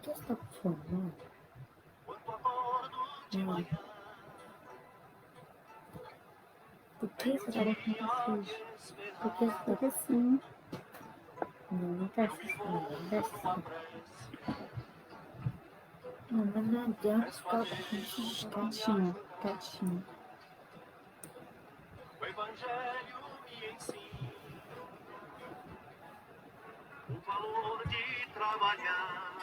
que está falando? Por que você está falando assim? Por que você está Porque sim. Não tá assistindo, desce. Não, mas não adianta ficar Quietinho, quietinho. O Evangelho me ensina o valor de trabalhar,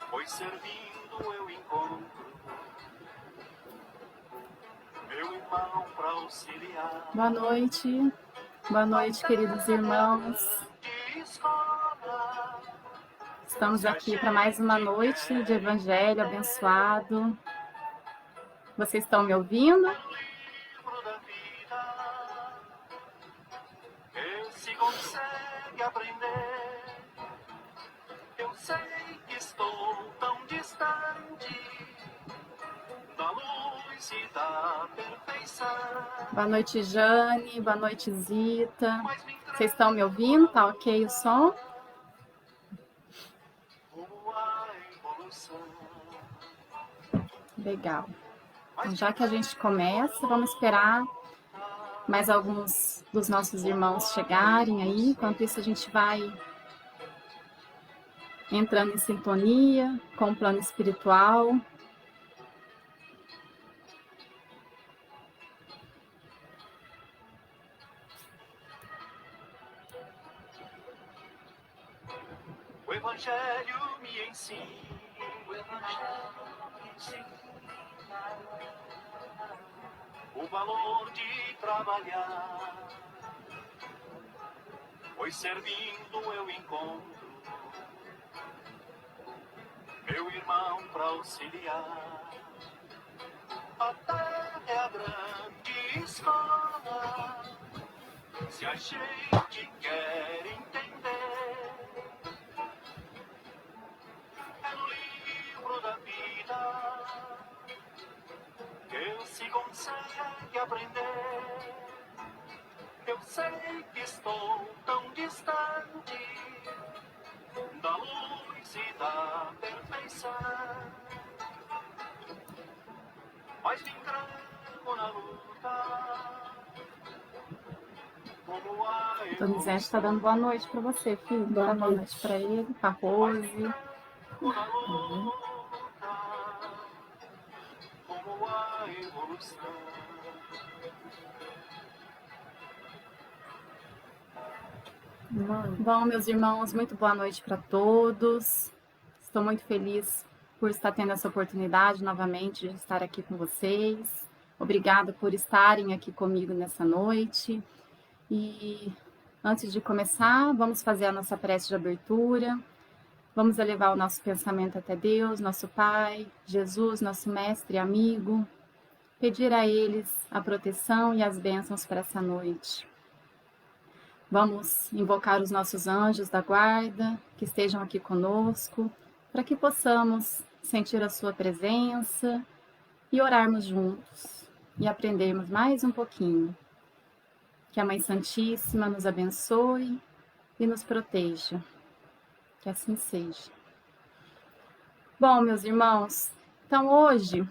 pois servindo eu encontro meu irmão para auxiliar. Boa noite, queridos irmãos. Estamos aqui para mais uma noite de Evangelho abençoado. Vocês estão me ouvindo? Se consegue aprender, eu sei que estou tão distante da luz e da perfeição. Boa noite, Jane. Boa noite, Zita. Vocês estão me ouvindo? Tá ok o som? Legal. Então, já que a gente começa, vamos esperar mais alguns dos nossos irmãos chegarem aí. Enquanto isso, a gente vai entrando em sintonia com o plano espiritual. O Evangelho me ensina, o valor de trabalhar, pois servindo eu encontro meu irmão para auxiliar. A terra é a grande escola, se a gente quer entender, é no livro da vida que se consegue aprender. Eu sei que estou tão distante da luz e da perfeição, mas me entrego na luta. Donizete está dando boa noite para você, filho. Boa noite para ele, para Rose. Como a evolução. Bom, meus irmãos, muito boa noite para todos. Estou muito feliz por estar tendo essa oportunidade novamente de estar aqui com vocês. Obrigada por estarem aqui comigo nessa noite. E antes de começar, vamos fazer a nossa prece de abertura. Vamos elevar o nosso pensamento até Deus, nosso Pai, Jesus, nosso mestre e amigo. Pedir a eles a proteção e as bênçãos para essa noite. Vamos invocar os nossos anjos da guarda, que estejam aqui conosco, para que possamos sentir a sua presença e orarmos juntos e aprendermos mais um pouquinho. Que a Mãe Santíssima nos abençoe e nos proteja. Que assim seja. Bom, meus irmãos, então hoje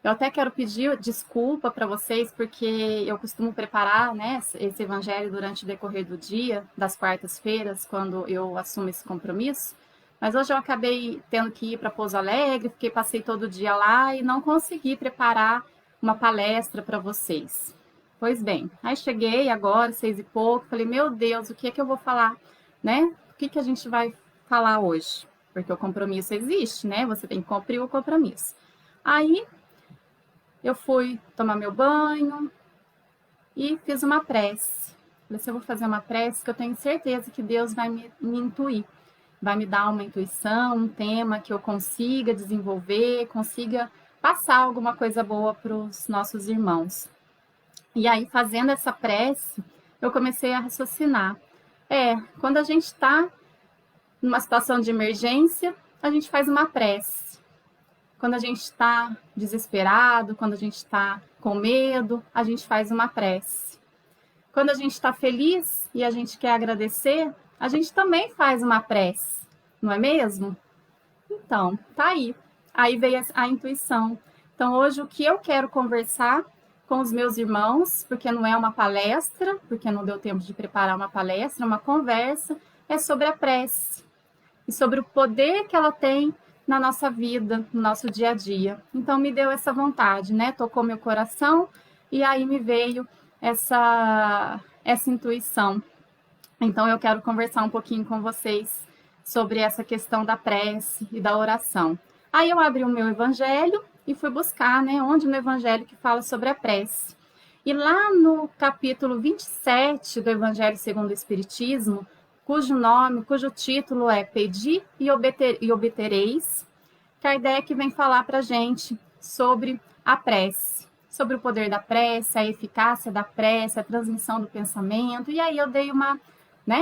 eu até quero pedir desculpa para vocês, porque eu costumo preparar, né, esse evangelho durante o decorrer do dia, das quartas-feiras, quando eu assumo esse compromisso. Mas hoje eu acabei tendo que ir para Pouso Alegre, passei todo o dia lá e não consegui preparar uma palestra para vocês. Pois bem, aí cheguei agora, 6 e pouco, falei, meu Deus, o que é que eu vou falar, né? O que a gente vai falar hoje? Porque o compromisso existe, né? Você tem que cumprir o compromisso. Aí eu fui tomar meu banho e fiz uma prece. Falei assim, eu vou fazer uma prece que eu tenho certeza que Deus vai me intuir. Vai me dar uma intuição, um tema que eu consiga desenvolver, consiga passar alguma coisa boa para os nossos irmãos. E aí, fazendo essa prece, eu comecei a raciocinar. Quando a gente está numa situação de emergência, a gente faz uma prece. Quando a gente está desesperado, quando a gente está com medo, a gente faz uma prece. Quando a gente está feliz e a gente quer agradecer, a gente também faz uma prece, não é mesmo? Então, tá aí. Aí veio a intuição. Então, hoje, o que eu quero conversar com os meus irmãos, porque não é uma palestra, porque não deu tempo de preparar uma palestra, uma conversa, é sobre a prece e sobre o poder que ela tem na nossa vida, no nosso dia a dia. Então, me deu essa vontade, né? Tocou meu coração e aí me veio essa intuição. Então, eu quero conversar um pouquinho com vocês sobre essa questão da prece e da oração. Aí eu abri o meu evangelho e fui buscar, né, onde no evangelho que fala sobre a prece. E lá no capítulo 27 do Evangelho segundo o Espiritismo, cujo título é Pedi e obtereis, Kardec vem falar para a gente sobre a prece, sobre o poder da prece, a eficácia da prece, a transmissão do pensamento. E aí eu dei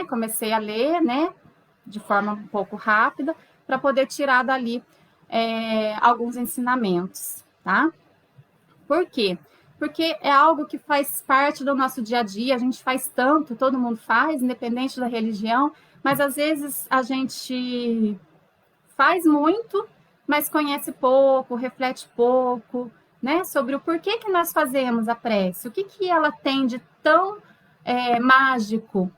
comecei a ler, de forma um pouco rápida, para poder tirar dali alguns ensinamentos, tá? Por quê? Porque é algo que faz parte do nosso dia a dia, a gente faz tanto, todo mundo faz, independente da religião, mas às vezes a gente faz muito, mas conhece pouco, reflete pouco, né? Sobre o porquê que nós fazemos a prece, o que ela tem de tão mágico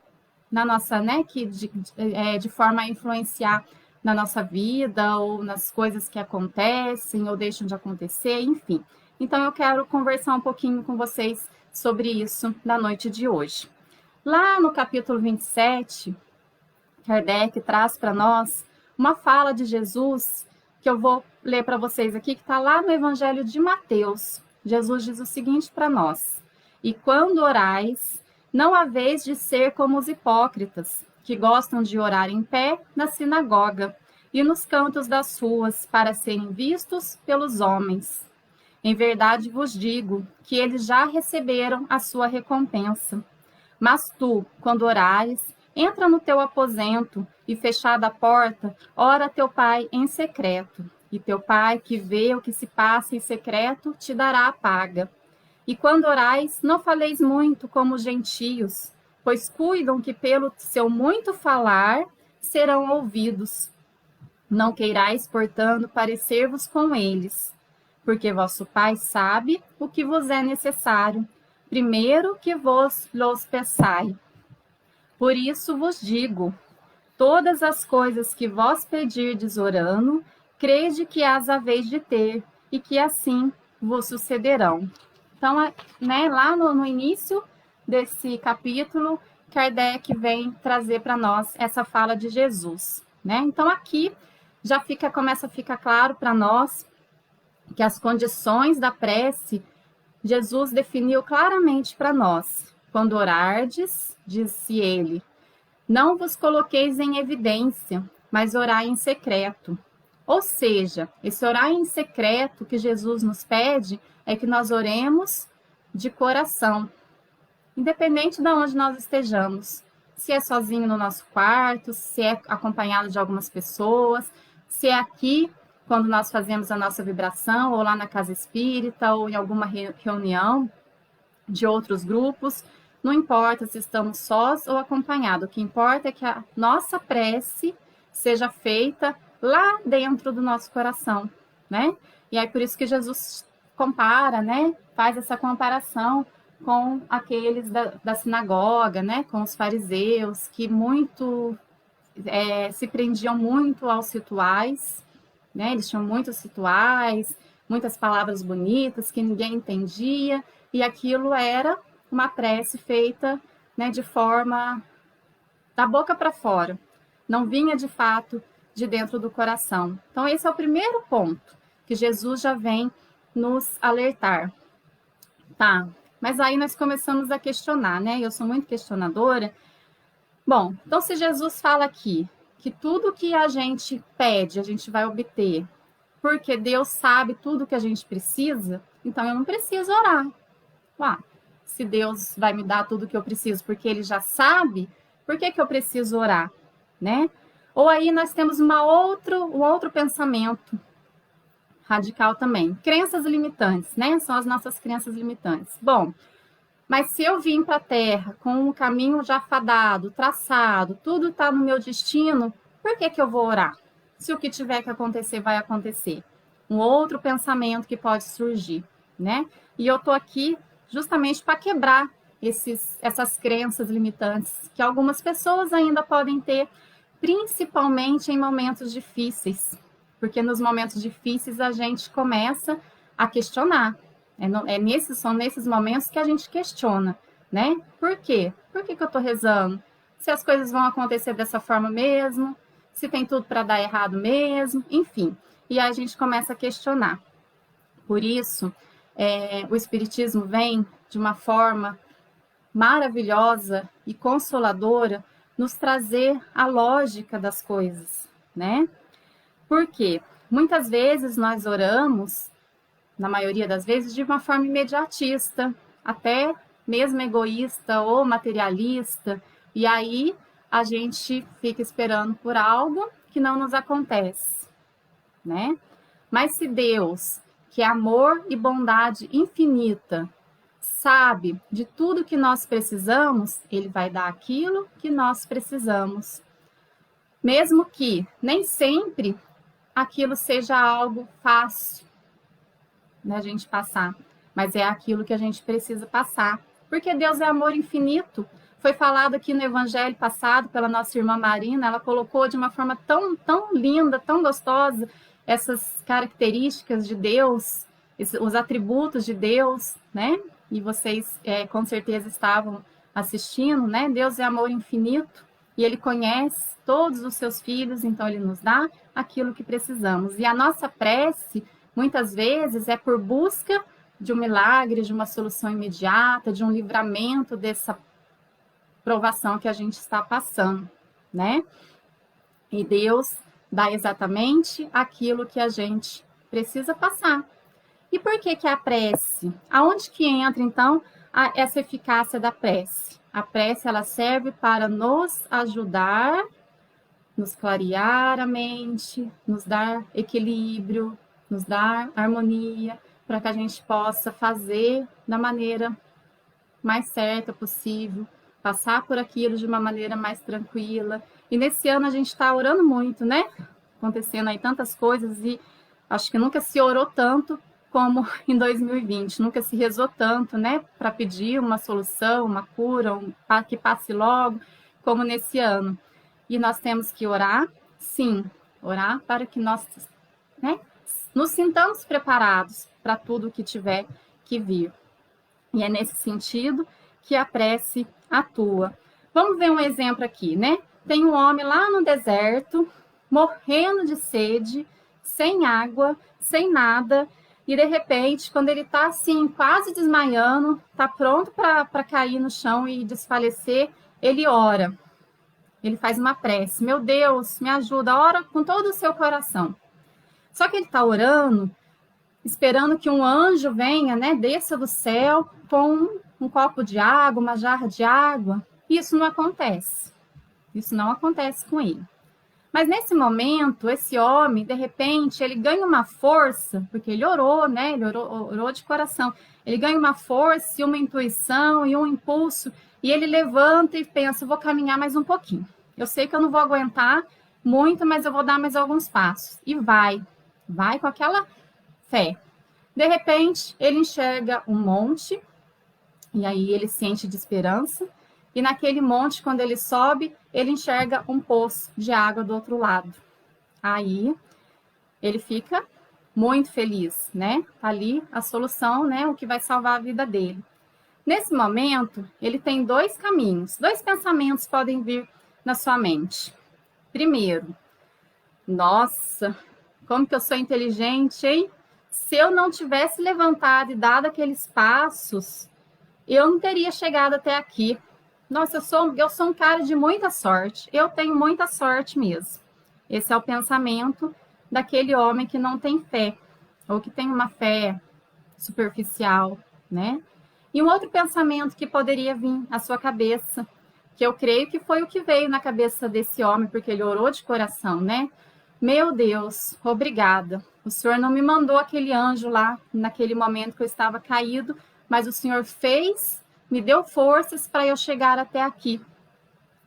na nossa, né? Que de forma a influenciar na nossa vida ou nas coisas que acontecem ou deixam de acontecer, enfim. Então, eu quero conversar um pouquinho com vocês sobre isso na noite de hoje. Lá no capítulo 27, Kardec traz para nós uma fala de Jesus, que eu vou ler para vocês aqui, que está lá no Evangelho de Mateus. Jesus diz o seguinte para nós: e quando orais, não haveis de ser como os hipócritas, que gostam de orar em pé na sinagoga e nos cantos das ruas, para serem vistos pelos homens. Em verdade vos digo que eles já receberam a sua recompensa. Mas tu, quando orares, entra no teu aposento e, fechada a porta, ora a teu pai em secreto. E teu pai, que vê o que se passa em secreto, te dará a paga. E quando orais, não faleis muito como os gentios, pois cuidam que pelo seu muito falar serão ouvidos. Não queirais, portanto, parecer-vos com eles, porque vosso Pai sabe o que vos é necessário, primeiro que vos los peçai. Por isso vos digo, todas as coisas que vós pedirdes orando, crede que as haveis de ter, e que assim vos sucederão. Então, lá no início desse capítulo, Kardec vem trazer para nós essa fala de Jesus, né? Então, aqui já começa a ficar claro para nós que as condições da prece, Jesus definiu claramente para nós. Quando orardes, disse ele, não vos coloqueis em evidência, mas orai em secreto. Ou seja, esse orar em secreto que Jesus nos pede é que nós oremos de coração, independente de onde nós estejamos. Se é sozinho no nosso quarto, se é acompanhado de algumas pessoas, se é aqui, quando nós fazemos a nossa vibração, ou lá na casa espírita, ou em alguma reunião de outros grupos, não importa se estamos sós ou acompanhados, o que importa é que a nossa prece seja feita lá dentro do nosso coração, né? E é por isso que Jesus compara, né? Faz essa comparação com aqueles da sinagoga, né? Com os fariseus, que se prendiam muito aos rituais, né? Eles tinham muitos rituais, muitas palavras bonitas que ninguém entendia, e aquilo era uma prece feita, né, de forma da boca para fora, não vinha de fato de dentro do coração. Então, esse é o primeiro ponto que Jesus já vem nos alertar. Tá, mas aí nós começamos a questionar, né? Eu sou muito questionadora. Bom, então se Jesus fala aqui que tudo que a gente pede, a gente vai obter, porque Deus sabe tudo que a gente precisa, então eu não preciso orar. Se Deus vai me dar tudo que eu preciso porque Ele já sabe, por que eu preciso orar, né? Ou aí nós temos um outro pensamento radical também. Crenças limitantes, né? São as nossas crenças limitantes. Bom, Mas se eu vim para a Terra com um caminho já fadado, traçado, tudo está no meu destino, por que eu vou orar? Se o que tiver que acontecer, vai acontecer. Um outro pensamento que pode surgir, né? E eu estou aqui justamente para quebrar essas crenças limitantes que algumas pessoas ainda podem ter, principalmente em momentos difíceis. Porque nos momentos difíceis a gente começa a questionar. São nesses momentos que a gente questiona, né? Por quê? Por que eu estou rezando? Se as coisas vão acontecer dessa forma mesmo? Se tem tudo para dar errado mesmo? Enfim, e a gente começa a questionar. Por isso, o Espiritismo vem de uma forma maravilhosa e consoladora nos trazer a lógica das coisas, né? Por quê? Muitas vezes nós oramos, na maioria das vezes, de uma forma imediatista, até mesmo egoísta ou materialista, e aí a gente fica esperando por algo que não nos acontece, né? Mas se Deus, que é amor e bondade infinita, sabe de tudo que nós precisamos, Ele vai dar aquilo que nós precisamos. Mesmo que nem sempre aquilo seja algo fácil da gente passar, mas é aquilo que a gente precisa passar, porque Deus é amor infinito. Foi falado aqui no Evangelho passado pela nossa irmã Marina, ela colocou de uma forma tão, tão linda, tão gostosa, essas características de Deus, os atributos de Deus, né? E vocês com certeza estavam assistindo, né? Deus é amor infinito e Ele conhece todos os seus filhos, então Ele nos dá aquilo que precisamos. E a nossa prece, muitas vezes, é por busca de um milagre, de uma solução imediata, de um livramento dessa provação que a gente está passando, né? E Deus dá exatamente aquilo que a gente precisa passar. E por que a prece? Aonde que entra, então, essa eficácia da prece? A prece, ela serve para nos ajudar, nos clarear a mente, nos dar equilíbrio, nos dar harmonia, para que a gente possa fazer da maneira mais certa possível, passar por aquilo de uma maneira mais tranquila. E nesse ano a gente está orando muito, né? Acontecendo aí tantas coisas e acho que nunca se orou tanto como em 2020, nunca se rezou tanto, né? Para pedir uma solução, uma cura, que passe logo, como nesse ano. E nós temos que orar, sim, orar para que nós, né, nos sintamos preparados para tudo que tiver que vir. E é nesse sentido que a prece atua. Vamos ver um exemplo aqui, né? Tem um homem lá no deserto, morrendo de sede, sem água, sem nada, e de repente, quando ele está assim, quase desmaiando, está pronto para cair no chão e desfalecer, ele ora. Ele faz uma prece. Meu Deus, me ajuda, ora com todo o seu coração. Só que ele está orando, esperando que um anjo venha, né, desça do céu com um copo de água, uma jarra de água. Isso não acontece. Isso não acontece com ele. Mas nesse momento, esse homem, de repente, ele ganha uma força, porque ele orou, né? Ele orou de coração. Ele ganha uma força e uma intuição e um impulso, e ele levanta e pensa, vou caminhar mais um pouquinho. Eu sei que eu não vou aguentar muito, mas eu vou dar mais alguns passos. E vai com aquela fé. De repente, ele enxerga um monte, e aí ele se enche de esperança, e naquele monte, quando ele sobe, ele enxerga um poço de água do outro lado. Aí, ele fica muito feliz, né? Ali a solução, né? O que vai salvar a vida dele. Nesse momento, ele tem dois caminhos, dois pensamentos podem vir na sua mente. Primeiro, nossa, como que eu sou inteligente, hein? Se eu não tivesse levantado e dado aqueles passos, eu não teria chegado até aqui. Nossa, eu sou um cara de muita sorte. Eu tenho muita sorte mesmo. Esse é o pensamento daquele homem que não tem fé, ou que tem uma fé superficial, né? E um outro pensamento que poderia vir à sua cabeça, que eu creio que foi o que veio na cabeça desse homem, porque ele orou de coração, né? Meu Deus, obrigada. O Senhor não me mandou aquele anjo lá, naquele momento que eu estava caído, mas o Senhor fez me deu forças para eu chegar até aqui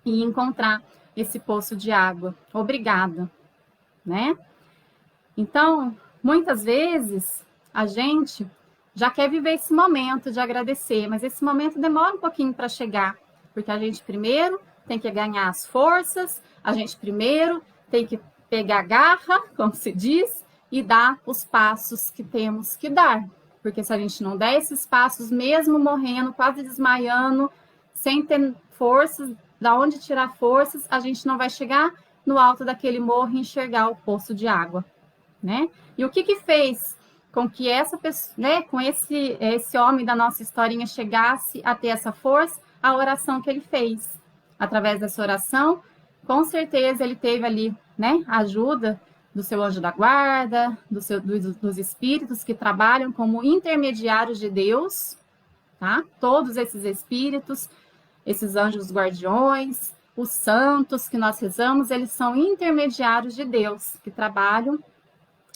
e encontrar esse poço de água. Obrigada, né? Então, muitas vezes, a gente já quer viver esse momento de agradecer, mas esse momento demora um pouquinho para chegar, porque a gente primeiro tem que ganhar as forças, a gente primeiro tem que pegar a garra, como se diz, e dar os passos que temos que dar. Porque se a gente não der esses passos, mesmo morrendo, quase desmaiando, sem ter forças, da onde tirar forças, a gente não vai chegar no alto daquele morro e enxergar o poço de água, né? E o que fez com que essa pessoa, né, com esse homem da nossa historinha chegasse a ter essa força? A oração que ele fez. Através dessa oração, com certeza ele teve ali, né, a ajuda do seu anjo da guarda, dos espíritos que trabalham como intermediários de Deus, tá? Todos esses espíritos, esses anjos guardiões, os santos que nós rezamos, eles são intermediários de Deus, que trabalham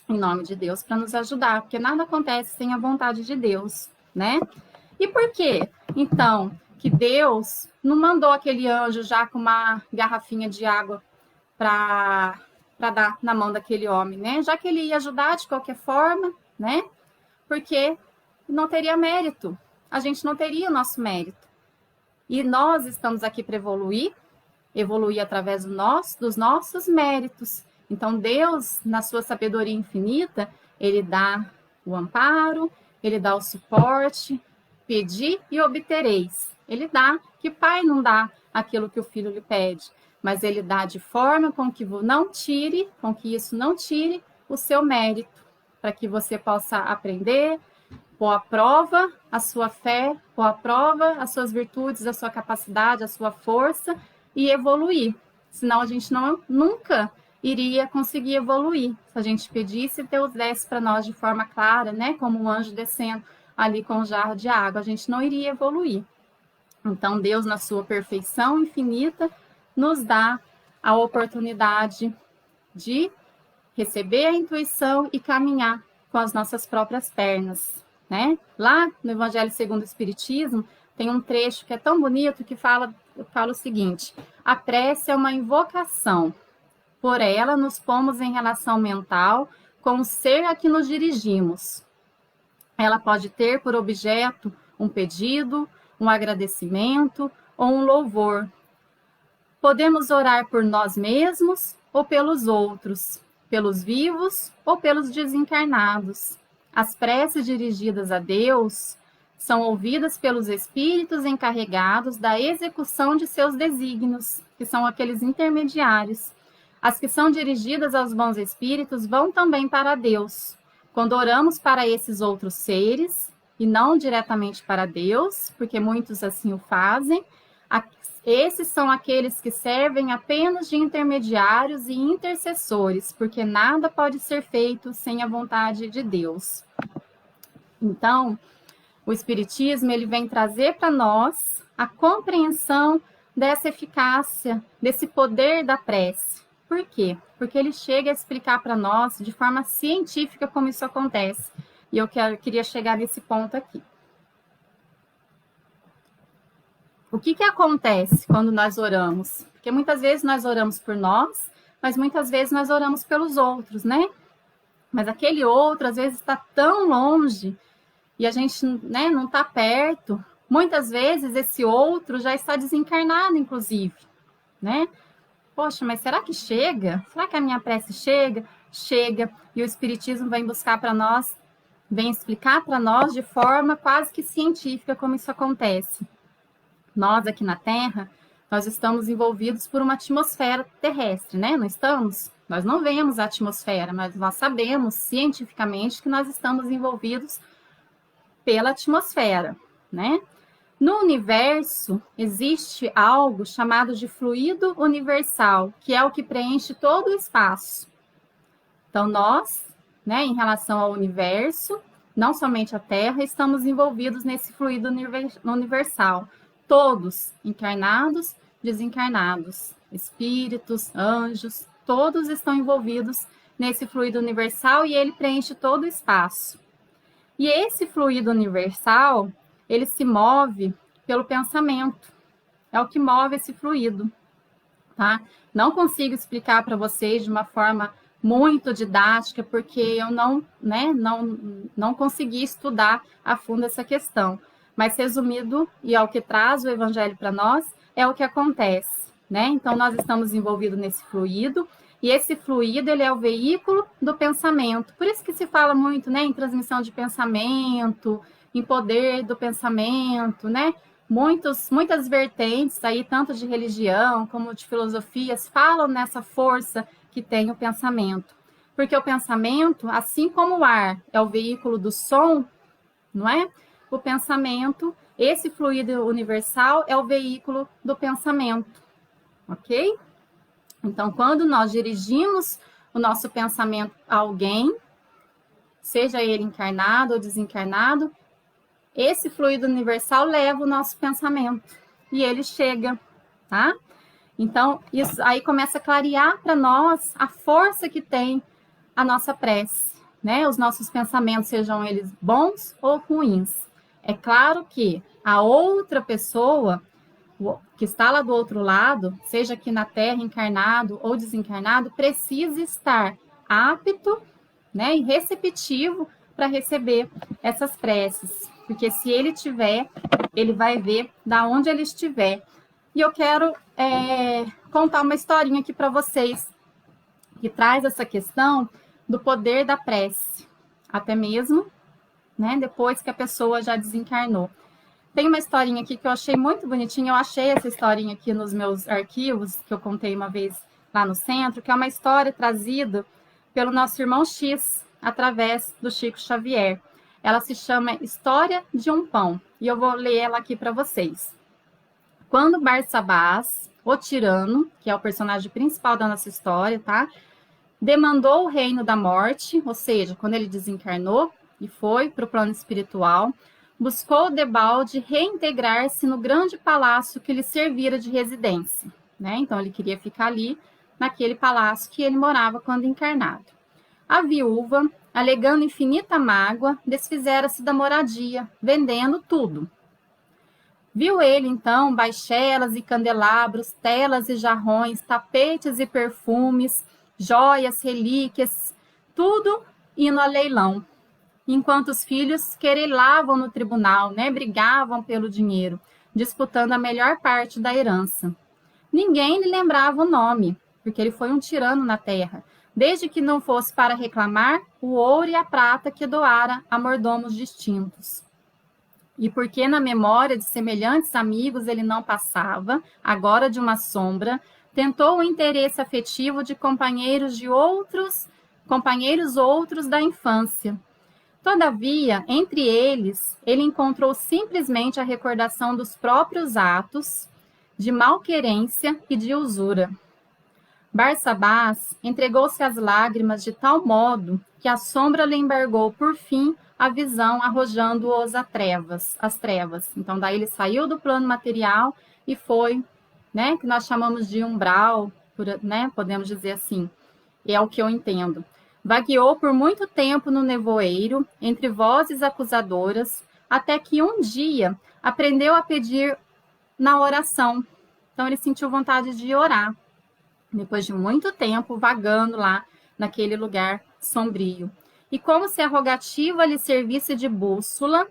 em nome de Deus para nos ajudar, porque nada acontece sem a vontade de Deus, né? E por quê? Então, que Deus não mandou aquele anjo já com uma garrafinha de água para dar na mão daquele homem, né? Já que ele ia ajudar de qualquer forma, né? Porque não teria mérito. A gente não teria o nosso mérito. E nós estamos aqui para evoluir através dos nossos méritos. Então, Deus, na sua sabedoria infinita, ele dá o amparo, ele dá o suporte, pedi e obtereis. Ele dá, que pai não dá aquilo que o filho lhe pede, mas ele dá de forma com que isso não tire o seu mérito, para que você possa aprender, pôr à prova a sua fé, pôr à prova as suas virtudes, a sua capacidade, a sua força e evoluir. Senão a gente nunca iria conseguir evoluir. Se a gente pedisse, Deus desse para nós de forma clara, né, como um anjo descendo ali com um jarro de água, a gente não iria evoluir. Então, Deus, na sua perfeição infinita, nos dá a oportunidade de receber a intuição e caminhar com as nossas próprias pernas, né? Lá no Evangelho segundo o Espiritismo, tem um trecho que é tão bonito que fala o seguinte: a prece é uma invocação. Por ela, nos pomos em relação mental com o ser a que nos dirigimos. Ela pode ter por objeto um pedido, um agradecimento ou um louvor. Podemos orar por nós mesmos ou pelos outros, pelos vivos ou pelos desencarnados. As preces dirigidas a Deus são ouvidas pelos espíritos encarregados da execução de seus desígnios, que são aqueles intermediários. As que são dirigidas aos bons espíritos vão também para Deus. Quando oramos para esses outros seres, e não diretamente para Deus, porque muitos assim o fazem, esses são aqueles que servem apenas de intermediários e intercessores, porque nada pode ser feito sem a vontade de Deus. Então, o Espiritismo ele vem trazer para nós a compreensão dessa eficácia, desse poder da prece. Por quê? Porque ele chega a explicar para nós de forma científica como isso acontece. E eu queria chegar nesse ponto aqui. O que acontece quando nós oramos? Porque muitas vezes nós oramos por nós, mas muitas vezes nós oramos pelos outros, né? Mas aquele outro, às vezes, está tão longe e a gente, né, não está perto. Muitas vezes esse outro já está desencarnado, inclusive, né? Poxa, mas será que chega? Será que a minha prece chega? Chega. E o Espiritismo vem buscar para nós, vem explicar para nós de forma quase que científica como isso acontece. Nós aqui na Terra, nós estamos envolvidos por uma atmosfera terrestre, né? Não estamos? Nós não vemos a atmosfera, mas nós sabemos cientificamente que nós estamos envolvidos pela atmosfera, né? No universo, existe algo chamado de fluido universal, que é o que preenche todo o espaço. Então, nós, né, em relação ao universo, não somente a Terra, estamos envolvidos nesse fluido universal. Todos, encarnados, desencarnados, espíritos, anjos, todos estão envolvidos nesse fluido universal e ele preenche todo o espaço. E esse fluido universal, ele se move pelo pensamento. É o que move esse fluido, tá? Não consigo explicar para vocês de uma forma muito didática, porque eu não consegui estudar a fundo essa questão. Mas resumido, e é o que traz o evangelho para nós, é o que acontece, né? Então, nós estamos envolvidos nesse fluido, e esse fluido, ele é o veículo do pensamento. Por isso que se fala muito, né, em transmissão de pensamento, em poder do pensamento, né? Muitas vertentes aí, tanto de religião como de filosofias, falam nessa força que tem o pensamento. Porque o pensamento, assim como o ar é o veículo do som, não é? O pensamento, esse fluido universal é o veículo do pensamento, ok? Então, quando nós dirigimos o nosso pensamento a alguém, seja ele encarnado ou desencarnado, esse fluido universal leva o nosso pensamento e ele chega, tá? Então, isso aí começa a clarear para nós a força que tem a nossa prece, né? Os nossos pensamentos, sejam eles bons ou ruins. É claro que a outra pessoa que está lá do outro lado, seja aqui na Terra, encarnado ou desencarnado, precisa estar apto, né, e receptivo para receber essas preces. Porque se ele tiver, ele vai ver da onde ele estiver. E eu quero contar uma historinha aqui para vocês, que traz essa questão do poder da prece, até mesmo, né, depois que a pessoa já desencarnou. Tem uma historinha aqui que eu achei muito bonitinha, eu achei essa historinha aqui nos meus arquivos, que eu contei uma vez lá no centro, que é uma história trazida pelo nosso irmão X, através do Chico Xavier. Ela se chama História de um Pão, e eu vou ler ela aqui para vocês. Quando Barsabás, o tirano, que é o personagem principal da nossa história, tá? Demandou o reino da morte, ou seja, quando ele desencarnou e foi para o plano espiritual, buscou debalde reintegrar-se no grande palácio que lhe servira de residência, né? Então, ele queria ficar ali, naquele palácio que ele morava quando encarnado. A viúva, alegando infinita mágoa, desfizera-se da moradia, vendendo tudo. Viu ele, então, baixelas e candelabros, telas e jarrões, tapetes e perfumes, joias, relíquias, tudo indo a leilão. Enquanto os filhos querelavam no tribunal, né, brigavam pelo dinheiro, disputando a melhor parte da herança. Ninguém lhe lembrava o nome, porque ele foi um tirano na terra, desde que não fosse para reclamar o ouro e a prata que doara a mordomos distintos. E porque na memória de semelhantes amigos ele não passava, agora de uma sombra, tentou o interesse afetivo de companheiros outros da infância. Todavia, entre eles, ele encontrou simplesmente a recordação dos próprios atos de malquerência e de usura. Barsabás entregou-se às lágrimas de tal modo que a sombra lhe embargou por fim a visão, arrojando-os às trevas. Então, daí ele saiu do plano material e foi, né, que nós chamamos de umbral, né, podemos dizer assim, é o que eu entendo. Vagueou por muito tempo no nevoeiro, entre vozes acusadoras, até que um dia aprendeu a pedir na oração. Então, ele sentiu vontade de orar, depois de muito tempo vagando lá naquele lugar sombrio. E como se a rogativa lhe servisse de bússola,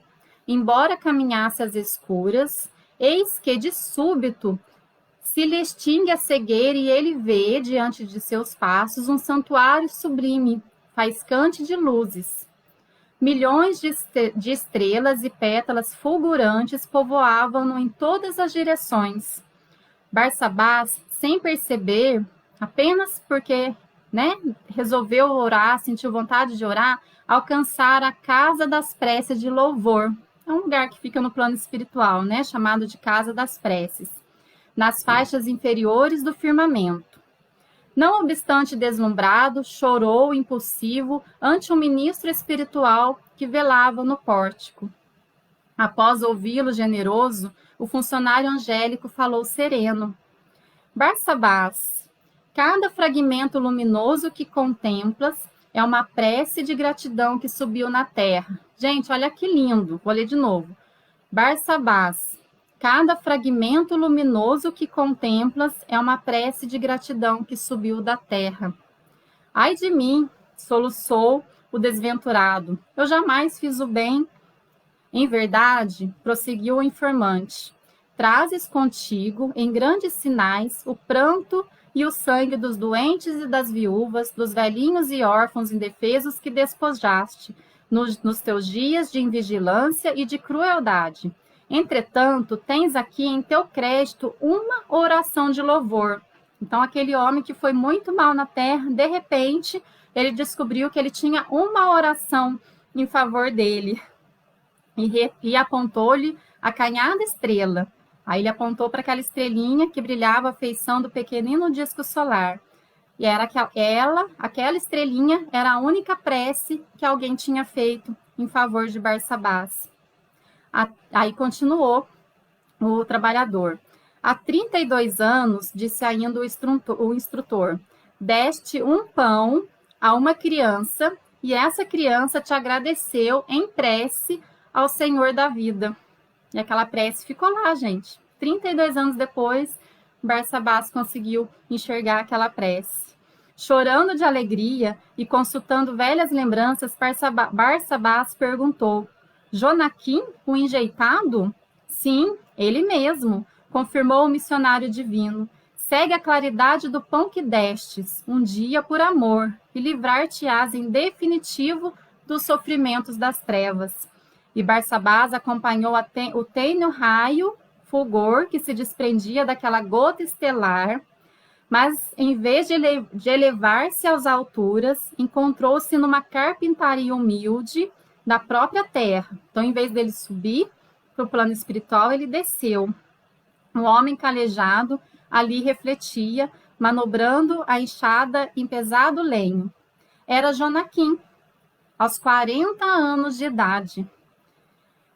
embora caminhasse às escuras, eis que, de súbito, se lhe extingue a cegueira e ele vê, diante de seus passos, um santuário sublime, faiscante de luzes. Milhões de estrelas e pétalas fulgurantes povoavam-no em todas as direções. Barsabás, sem perceber, apenas porque, né, resolveu orar, sentiu vontade de orar, alcançar a casa das preces de louvor. É um lugar que fica no plano espiritual, né, chamado de Casa das Preces, nas faixas inferiores do firmamento. Não obstante deslumbrado, chorou impulsivo ante um ministro espiritual que velava no pórtico. Após ouvi-lo generoso, o funcionário angélico falou sereno: Barsabás, cada fragmento luminoso que contemplas é uma prece de gratidão que subiu na terra. Gente, olha que lindo. Vou ler de novo. Barsabás, Cada fragmento luminoso que contemplas é uma prece de gratidão que subiu da terra. Ai de mim, soluçou o desventurado, eu jamais fiz o bem. Em verdade, prosseguiu o informante, trazes contigo, em grandes sinais, o pranto e o sangue dos doentes e das viúvas, dos velhinhos e órfãos indefesos que despojaste nos teus dias de invigilância e de crueldade. Entretanto, tens aqui em teu crédito uma oração de louvor. Então, aquele homem que foi muito mal na terra, de repente, ele descobriu que ele tinha uma oração em favor dele. E apontou-lhe a canhada estrela. Aí ele apontou para aquela estrelinha que brilhava à feição do pequenino disco solar. E era aquela estrelinha era a única prece que alguém tinha feito em favor de Barsabás. Aí continuou o trabalhador. Há 32 anos, disse ainda o instrutor, deste um pão a uma criança e essa criança te agradeceu em prece ao Senhor da vida. E aquela prece ficou lá, gente. 32 anos depois, Barsabás conseguiu enxergar aquela prece. Chorando de alegria e consultando velhas lembranças, Barsabás perguntou, Jonaquim, o enjeitado? Sim, ele mesmo, confirmou o missionário divino. Segue a claridade do pão que destes, um dia por amor, e livrar-te-ás em definitivo dos sofrimentos das trevas. E Barsabás acompanhou o tênue raio, fulgor, que se desprendia daquela gota estelar, mas em vez de elevar-se às alturas, encontrou-se numa carpintaria humilde da própria terra. Então, em vez dele subir para o plano espiritual, ele desceu. Um homem calejado ali refletia, manobrando a enxada em pesado lenho. Era Jonaquim, aos 40 anos de idade.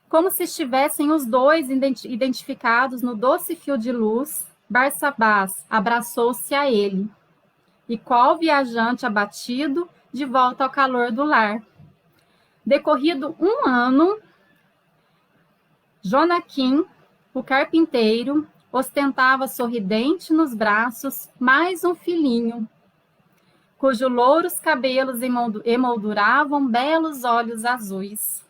Como se estivessem os dois identificados no doce fio de luz, Barsabás abraçou-se a ele. E qual viajante abatido, de volta ao calor do lar. Decorrido um ano, Jonaquim, o carpinteiro, ostentava sorridente nos braços mais um filhinho, cujos louros cabelos emolduravam belos olhos azuis.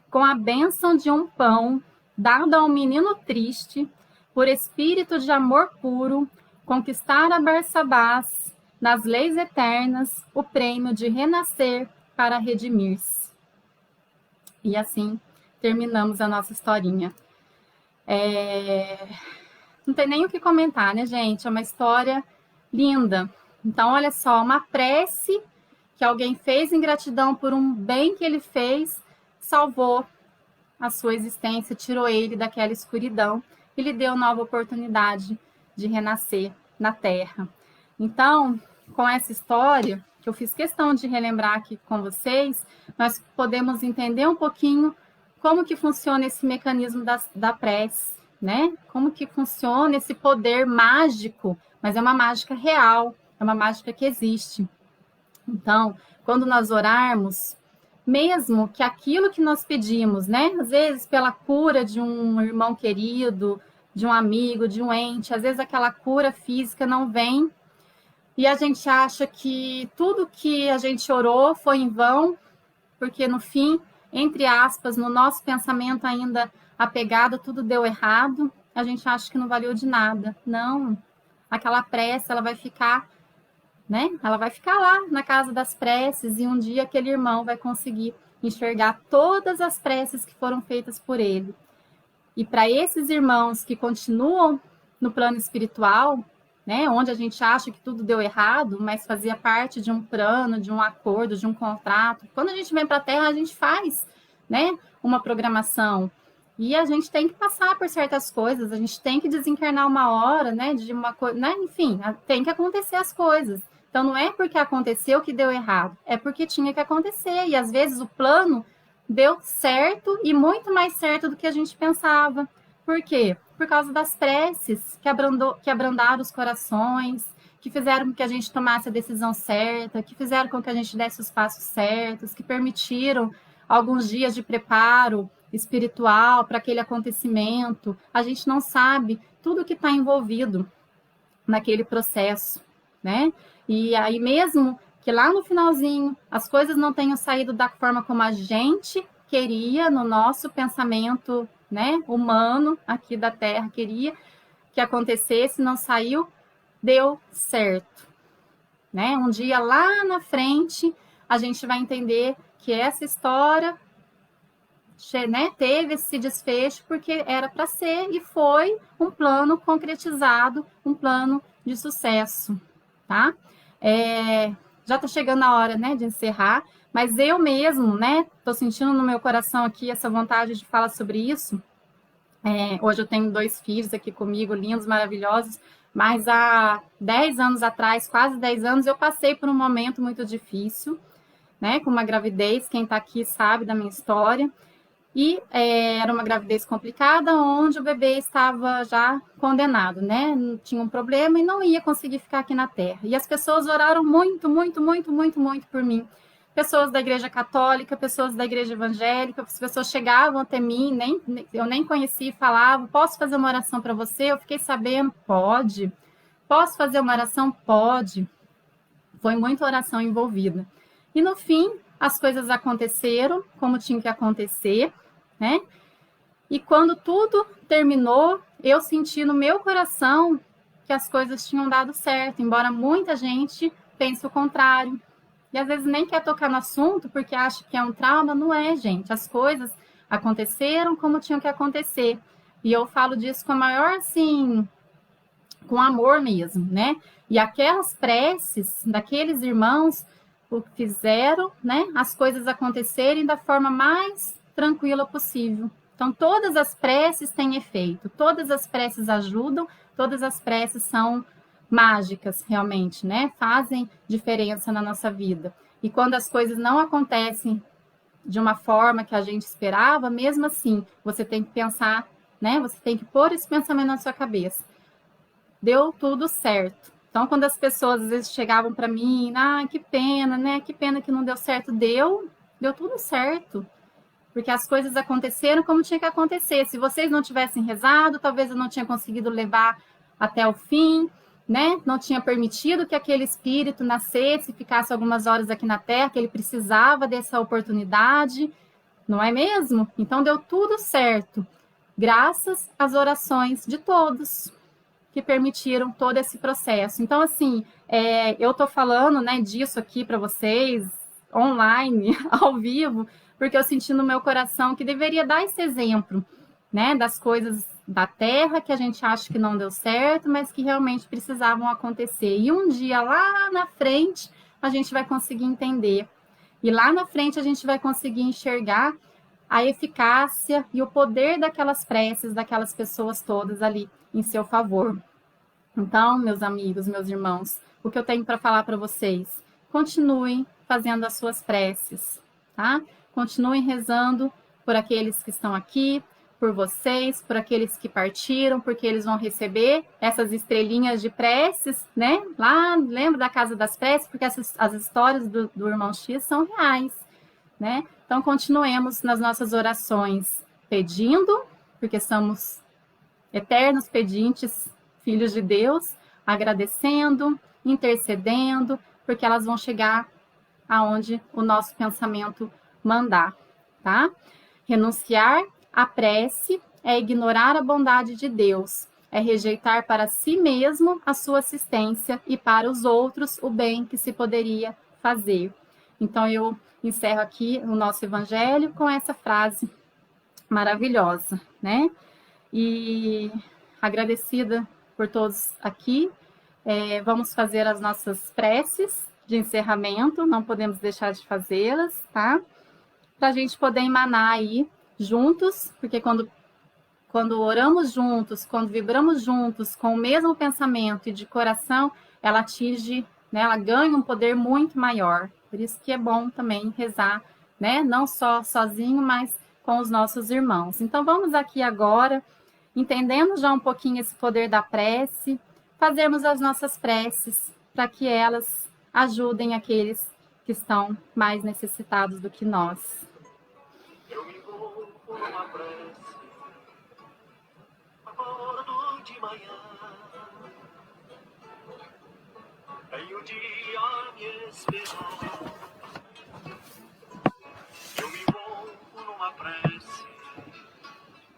Com a bênção de um pão, dado ao menino triste, por espírito de amor puro, conquistara Barsabás, nas leis eternas, o prêmio de renascer para redimir-se. E assim terminamos a nossa historinha. Não tem nem o que comentar, né, gente? É uma história linda. Então, olha só, uma prece que alguém fez em gratidão por um bem que ele fez, salvou a sua existência, tirou ele daquela escuridão e lhe deu nova oportunidade de renascer na Terra. Então, com essa história, que eu fiz questão de relembrar aqui com vocês, nós podemos entender um pouquinho como que funciona esse mecanismo da prece, né? Como que funciona esse poder mágico, mas é uma mágica real, é uma mágica que existe. Então, quando nós orarmos, mesmo que aquilo que nós pedimos, né? Às vezes pela cura de um irmão querido, de um amigo, de um ente, às vezes aquela cura física não vem, e a gente acha que tudo que a gente orou foi em vão, porque no fim, entre aspas, no nosso pensamento ainda apegado, tudo deu errado, a gente acha que não valeu de nada. Não, aquela prece, ela vai ficar, né? Ela vai ficar lá na casa das preces, e um dia aquele irmão vai conseguir enxergar todas as preces que foram feitas por ele. E para esses irmãos que continuam no plano espiritual, né, onde a gente acha que tudo deu errado, mas fazia parte de um plano, de um acordo, de um contrato. Quando a gente vem para a Terra, a gente faz, né, uma programação. E a gente tem que passar por certas coisas, a gente tem que desencarnar uma hora, né, de uma coisa, né, enfim, tem que acontecer as coisas. Então, não é porque aconteceu que deu errado, é porque tinha que acontecer. E, às vezes, o plano deu certo e muito mais certo do que a gente pensava. Por quê? Por causa das preces que abrandaram os corações, que fizeram com que a gente tomasse a decisão certa, que fizeram com que a gente desse os passos certos, que permitiram alguns dias de preparo espiritual para aquele acontecimento, a gente não sabe tudo que está envolvido naquele processo, né? E aí mesmo que lá no finalzinho as coisas não tenham saído da forma como a gente queria, no nosso pensamento, né, humano aqui da Terra queria que acontecesse, não saiu, deu certo, né? Um dia lá na frente a gente vai entender que essa história, né, teve esse desfecho porque era para ser e foi um plano concretizado, um plano de sucesso, tá? Já está chegando a hora, né, de encerrar, mas eu mesmo, né, estou sentindo no meu coração aqui essa vontade de falar sobre isso. Hoje eu tenho 2 filhos aqui comigo, lindos, maravilhosos, mas há 10 anos atrás, quase 10 anos, eu passei por um momento muito difícil, né, com uma gravidez, quem está aqui sabe da minha história, e era uma gravidez complicada, onde o bebê estava já condenado, né? Tinha um problema e não ia conseguir ficar aqui na Terra. E as pessoas oraram muito, muito, muito, muito, muito por mim. Pessoas da igreja católica, pessoas da igreja evangélica, as pessoas chegavam até mim, eu nem conhecia e falavam, posso fazer uma oração para você? Eu fiquei sabendo, pode. Posso fazer uma oração? Pode. Foi muita oração envolvida. E no fim, as coisas aconteceram como tinha que acontecer, né? E quando tudo terminou, eu senti no meu coração que as coisas tinham dado certo, embora muita gente pense o contrário. E às vezes nem quer tocar no assunto porque acha que é um trauma, não é, gente. As coisas aconteceram como tinham que acontecer. E eu falo disso com a maior, assim, com amor mesmo, né? E aquelas preces daqueles irmãos fizeram, né, as coisas acontecerem da forma mais tranquila possível. Então, todas as preces têm efeito, todas as preces ajudam, todas as preces são mágicas, realmente, né? Fazem diferença na nossa vida. E quando as coisas não acontecem de uma forma que a gente esperava, mesmo assim, você tem que pensar, né? Você tem que pôr esse pensamento na sua cabeça. Deu tudo certo. Então, quando as pessoas às vezes chegavam para mim, que pena, né? Que pena que não deu certo. Deu tudo certo. Porque as coisas aconteceram como tinha que acontecer. Se vocês não tivessem rezado, talvez eu não tinha conseguido levar até o fim, né? Não tinha permitido que aquele espírito nascesse e ficasse algumas horas aqui na Terra, que ele precisava dessa oportunidade, não é mesmo? Então, deu tudo certo. Graças às orações de todos que permitiram todo esse processo. Então, assim, eu estou falando, né, disso aqui para vocês, online, ao vivo, porque eu senti no meu coração que deveria dar esse exemplo, né, das coisas da Terra que a gente acha que não deu certo, mas que realmente precisavam acontecer. E um dia lá na frente a gente vai conseguir entender. E lá na frente a gente vai conseguir enxergar a eficácia e o poder daquelas preces, daquelas pessoas todas ali em seu favor. Então, meus amigos, meus irmãos, o que eu tenho para falar para vocês? Continuem fazendo as suas preces, tá? Continuem rezando por aqueles que estão aqui, por vocês, por aqueles que partiram, porque eles vão receber essas estrelinhas de preces, né? Lá, lembra da Casa das Preces? Porque as histórias do irmão X são reais, né? Então, continuemos nas nossas orações pedindo, porque somos eternos pedintes, filhos de Deus, agradecendo, intercedendo, porque elas vão chegar aonde o nosso pensamento mandar, tá? Renunciar à prece é ignorar a bondade de Deus, é rejeitar para si mesmo a sua assistência e para os outros o bem que se poderia fazer. Então, eu encerro aqui o nosso evangelho com essa frase maravilhosa, né? E agradecida por todos aqui, vamos fazer as nossas preces de encerramento, não podemos deixar de fazê-las, tá? Para a gente poder emanar aí juntos, porque quando oramos juntos, quando vibramos juntos com o mesmo pensamento e de coração, ela atinge, né, ela ganha um poder muito maior. Por isso que é bom também rezar, né, não só sozinho, mas com os nossos irmãos. Então vamos aqui agora, entendendo já um pouquinho esse poder da prece, fazermos as nossas preces para que elas ajudem aqueles que estão mais necessitados do que nós. Eu me envolvo por uma prece, acordo de manhã, em o dia a me esperar. Eu me envolvo numa prece,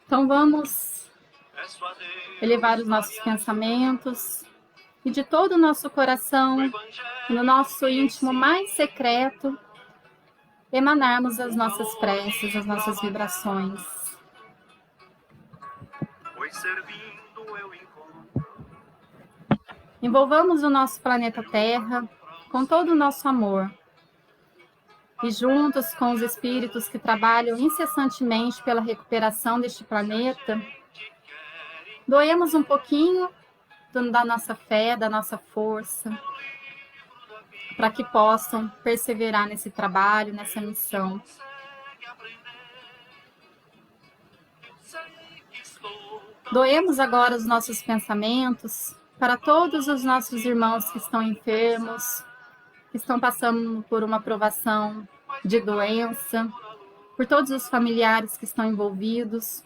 Então vamos peço a Deus elevar os nossos pensamentos e de todo o nosso coração, no nosso íntimo mais secreto, emanarmos as nossas preces, as nossas vibrações. pois servindo eu encontro Envolvamos o nosso planeta Terra com todo o nosso amor. E juntos com os espíritos que trabalham incessantemente pela recuperação deste planeta, doemos um pouquinho da nossa fé, da nossa força, para que possam perseverar nesse trabalho, nessa missão. consegue aprender. Sei que estou Doemos agora os nossos pensamentos para todos os nossos irmãos que estão enfermos, que estão passando por uma provação de doença, por todos os familiares que estão envolvidos,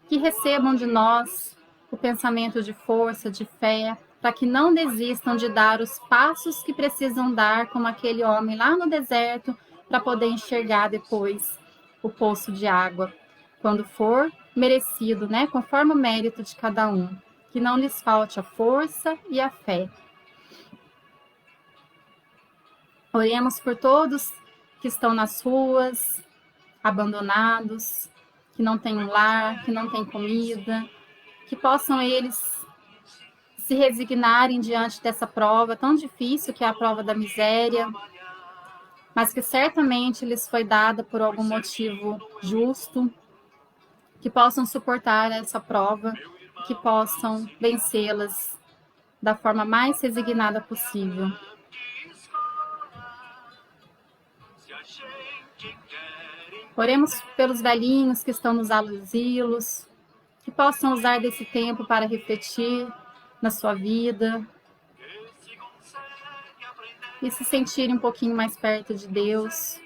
que recebam de nós o pensamento de força, de fé, para que não desistam de dar os passos que precisam dar, como aquele homem lá no deserto, para poder enxergar depois o poço de água, quando for merecido, né, conforme o mérito de cada um. Que não lhes falte a força e a fé. Oremos por todos que estão nas ruas, abandonados, que não têm um lar, que não têm comida, que possam eles se resignarem diante dessa prova tão difícil que é a prova da miséria, mas que certamente lhes foi dada por algum motivo justo, que possam suportar essa prova, que possam vencê-las da forma mais resignada possível. se a gente quer Oremos pelos velhinhos que estão nos asilos, que possam usar desse tempo para refletir na sua vida se consegue aprender. e se sentirem um pouquinho mais perto de Deus.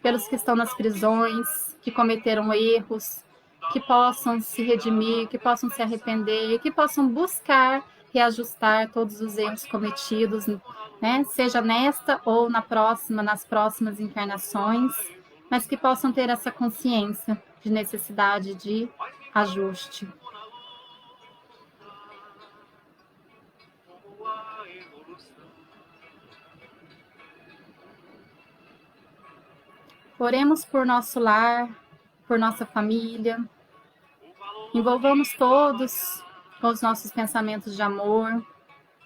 Pelos que estão nas prisões, que cometeram erros, que possam se redimir, que possam se arrepender, que possam buscar reajustar todos os erros cometidos, né? Seja nesta ou nas próximas encarnações, mas que possam ter essa consciência de necessidade de ajuste. Como a evolução, Oremos por nosso lar, por nossa família. o valor, Envolvamos todos com os nossos pensamentos de amor,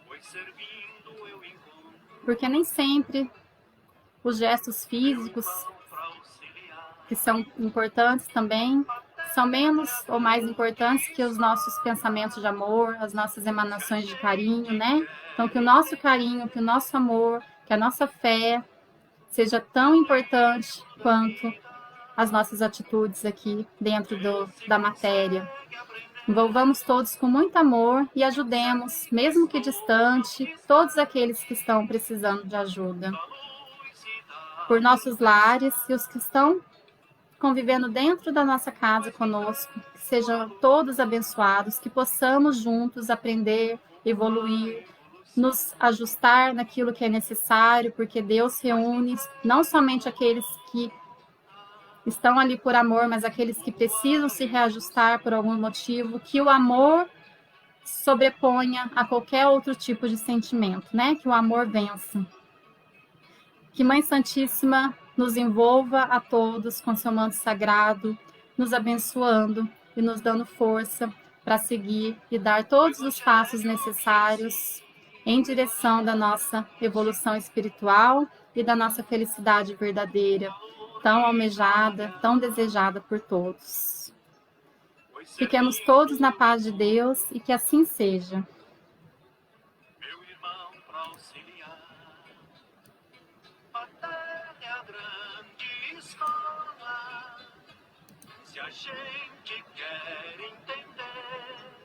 pois servindo eu encontro porque nem sempre os gestos físicos, pra auxiliar. que são importantes também, são menos ou mais importantes que os nossos pensamentos de amor, as nossas emanações de carinho, né? Então, que o nosso carinho, que o nosso amor, que a nossa fé seja tão importante quanto as nossas atitudes aqui dentro da matéria. Envolvamos todos com muito amor e ajudemos, mesmo que distante, todos aqueles que estão precisando de ajuda. Por nossos lares e os que estão convivendo dentro da nossa casa conosco, que sejam todos abençoados, que possamos juntos aprender, evoluir, nos ajustar naquilo que é necessário, porque Deus reúne não somente aqueles que estão ali por amor, mas aqueles que precisam se reajustar por algum motivo, que o amor sobreponha a qualquer outro tipo de sentimento, né? Que o amor vença. Que Mãe Santíssima nos envolva a todos com seu manto sagrado, nos abençoando e nos dando força para seguir e dar todos os passos necessários em direção da nossa evolução espiritual e da nossa felicidade verdadeira, tão almejada, tão desejada por todos. Fiquemos todos na paz de Deus e que assim seja. Meu irmão pra auxiliar. A terra é a grande escola, se a gente quer entender.